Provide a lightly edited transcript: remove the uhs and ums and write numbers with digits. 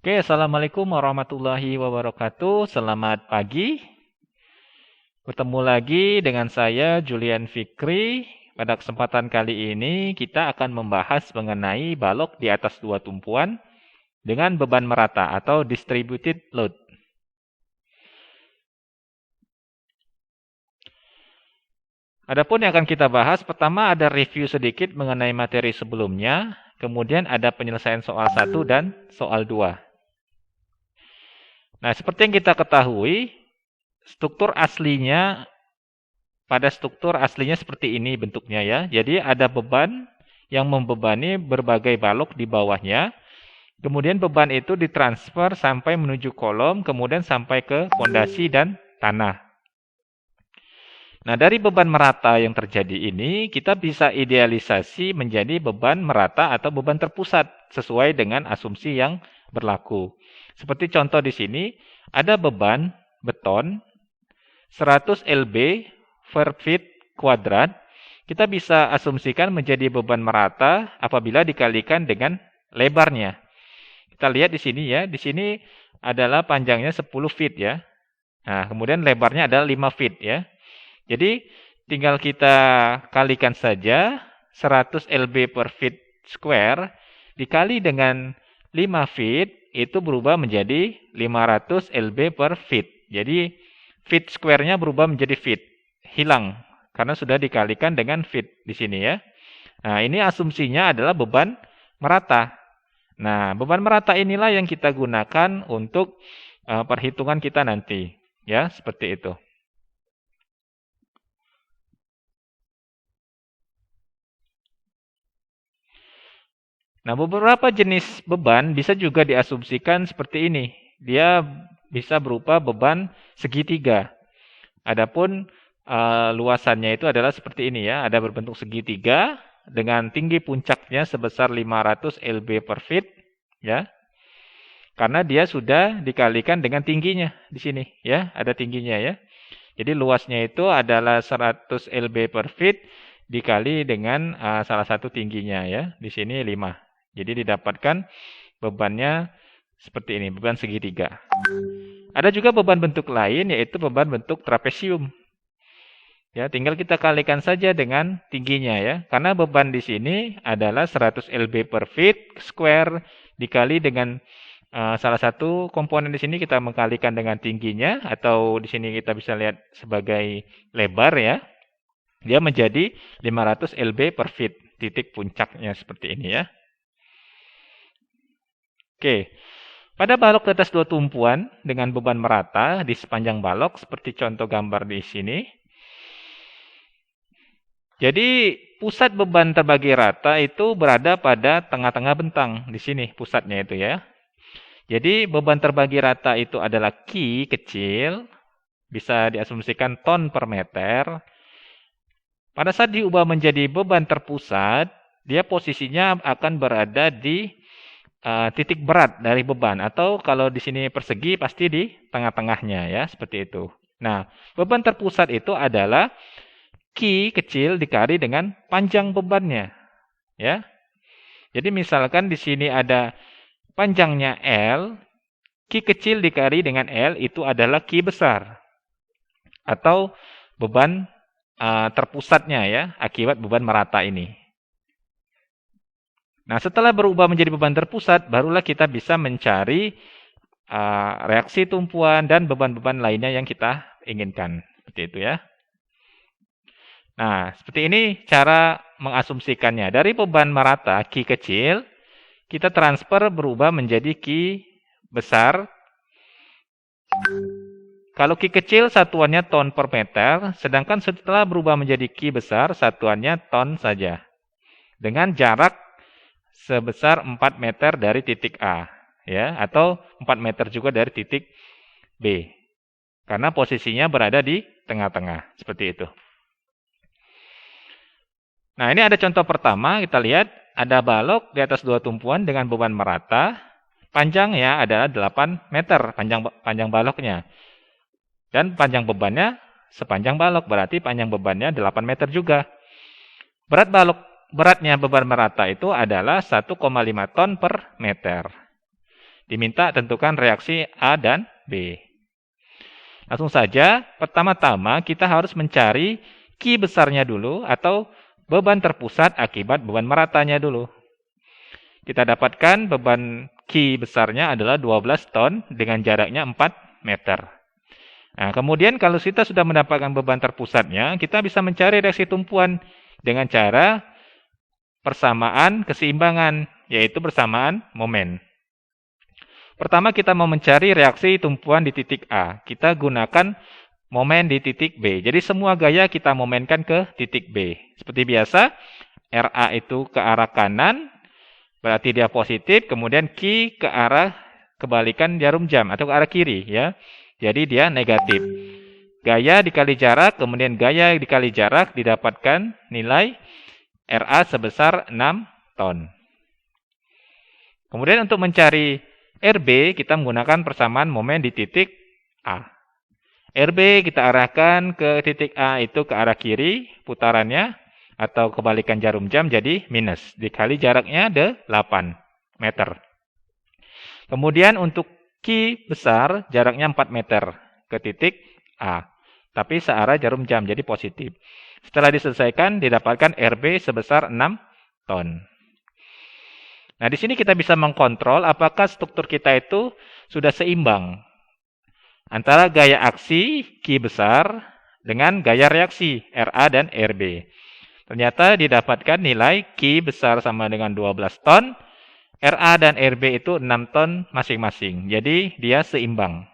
Oke, Assalamualaikum warahmatullahi wabarakatuh. Selamat pagi. Bertemu lagi dengan saya, Julian Fikri. Pada kesempatan kali ini, kita akan membahas mengenai balok di atas dua tumpuan dengan beban merata atau distributed load. Adapun yang akan kita bahas, pertama ada review sedikit mengenai materi sebelumnya, kemudian ada penyelesaian soal 1 dan soal 2. Nah, seperti yang kita ketahui, pada struktur aslinya seperti ini bentuknya ya. Jadi ada beban yang membebani berbagai balok di bawahnya. Kemudian beban itu ditransfer sampai menuju kolom, kemudian sampai ke fondasi dan tanah. Nah, dari beban merata yang terjadi ini, kita bisa idealisasi menjadi beban merata atau beban terpusat sesuai dengan asumsi yang berlaku. Seperti contoh di sini, ada beban beton 100 lb per feet kuadrat. Kita bisa asumsikan menjadi beban merata apabila dikalikan dengan lebarnya. Kita lihat di sini ya, di sini adalah panjangnya 10 feet ya. Nah, kemudian lebarnya adalah 5 feet ya. Jadi, tinggal kita kalikan saja 100 lb per feet square dikali dengan 5 feet, itu berubah menjadi 500 lb per feet. Jadi, feet square-nya berubah menjadi feet. Hilang, karena sudah dikalikan dengan feet di sini ya. Nah, ini asumsinya adalah beban merata. Nah, beban merata inilah yang kita gunakan untuk perhitungan kita nanti. Ya, seperti itu. Nah, beberapa jenis beban bisa juga diasumsikan seperti ini. Dia bisa berupa beban segitiga. Adapun luasannya itu adalah seperti ini ya. Ada berbentuk segitiga dengan tinggi puncaknya sebesar 500 lb per feet ya. Karena dia sudah dikalikan dengan tingginya di sini ya, ada tingginya ya. Jadi luasnya itu adalah 100 lb per feet dikali dengan salah satu tingginya ya. Di sini 5. Jadi didapatkan bebannya seperti ini, beban segitiga. Ada juga beban bentuk lain yaitu beban bentuk trapesium. Ya, tinggal kita kalikan saja dengan tingginya ya. Karena beban di sini adalah 100 lb per feet square dikali dengan salah satu komponen di sini kita mengkalikan dengan tingginya atau di sini kita bisa lihat sebagai lebar ya. Dia menjadi 500 lb per feet, titik puncaknya seperti ini ya. Oke. Pada balok di atas dua tumpuan dengan beban merata di sepanjang balok seperti contoh gambar di sini. Jadi pusat beban terbagi rata itu berada pada tengah-tengah bentang di sini pusatnya itu ya. Jadi beban terbagi rata itu adalah Q kecil, bisa diasumsikan ton per meter. Pada saat diubah menjadi beban terpusat, dia posisinya akan berada di titik berat dari beban atau kalau di sini persegi pasti di tengah-tengahnya ya, seperti itu. Nah, beban terpusat itu adalah Q kecil dikali dengan panjang bebannya. Ya. Jadi misalkan di sini ada panjangnya L, Q kecil dikali dengan L itu adalah Q besar. Atau beban terpusatnya ya, akibat beban merata ini. Nah, setelah berubah menjadi beban terpusat, barulah kita bisa mencari reaksi tumpuan dan beban-beban lainnya yang kita inginkan. Seperti itu ya. Nah, seperti ini cara mengasumsikannya. Dari beban merata, Q kecil, kita transfer berubah menjadi Q besar. Kalau Q kecil satuannya ton per meter, sedangkan setelah berubah menjadi Q besar, satuannya ton saja. Dengan jarak sebesar 4 meter dari titik A. Ya, atau 4 meter juga dari titik B. Karena posisinya berada di tengah-tengah. Seperti itu. Nah, ini ada contoh pertama, kita lihat ada balok di atas dua tumpuan dengan beban merata. Panjangnya adalah 8 meter, panjang baloknya. Dan panjang bebannya sepanjang balok, berarti panjang bebannya 8 meter juga. Beratnya beban merata itu adalah 1,5 ton per meter. Diminta tentukan reaksi A dan B. Langsung saja, pertama-tama kita harus mencari Q besarnya dulu atau beban terpusat akibat beban meratanya dulu. Kita dapatkan beban Q besarnya adalah 12 ton dengan jaraknya 4 meter. Nah, kemudian kalau kita sudah mendapatkan beban terpusatnya, kita bisa mencari reaksi tumpuan dengan cara persamaan keseimbangan, yaitu persamaan momen. Pertama kita mau mencari reaksi tumpuan di titik A. Kita gunakan momen di titik B. Jadi semua gaya kita momenkan ke titik B. Seperti biasa, RA itu ke arah kanan, berarti dia positif. Kemudian Q ke arah kebalikan jarum jam atau ke arah kiri, ya. Jadi dia negatif. Gaya dikali jarak, kemudian gaya dikali jarak didapatkan nilai RA sebesar 6 ton. Kemudian untuk mencari RB, kita menggunakan persamaan momen di titik A. RB kita arahkan ke titik A itu ke arah kiri putarannya atau kebalikan jarum jam jadi minus. Dikali jaraknya 8 meter. Kemudian untuk Q besar jaraknya 4 meter ke titik A. Tapi searah jarum jam jadi positif. Setelah diselesaikan didapatkan RB sebesar 6 ton. Nah, di sini kita bisa mengkontrol apakah struktur kita itu sudah seimbang antara gaya aksi Q besar dengan gaya reaksi RA dan RB. Ternyata didapatkan nilai Q besar sama dengan 12 ton, RA dan RB itu 6 ton masing-masing. Jadi dia seimbang.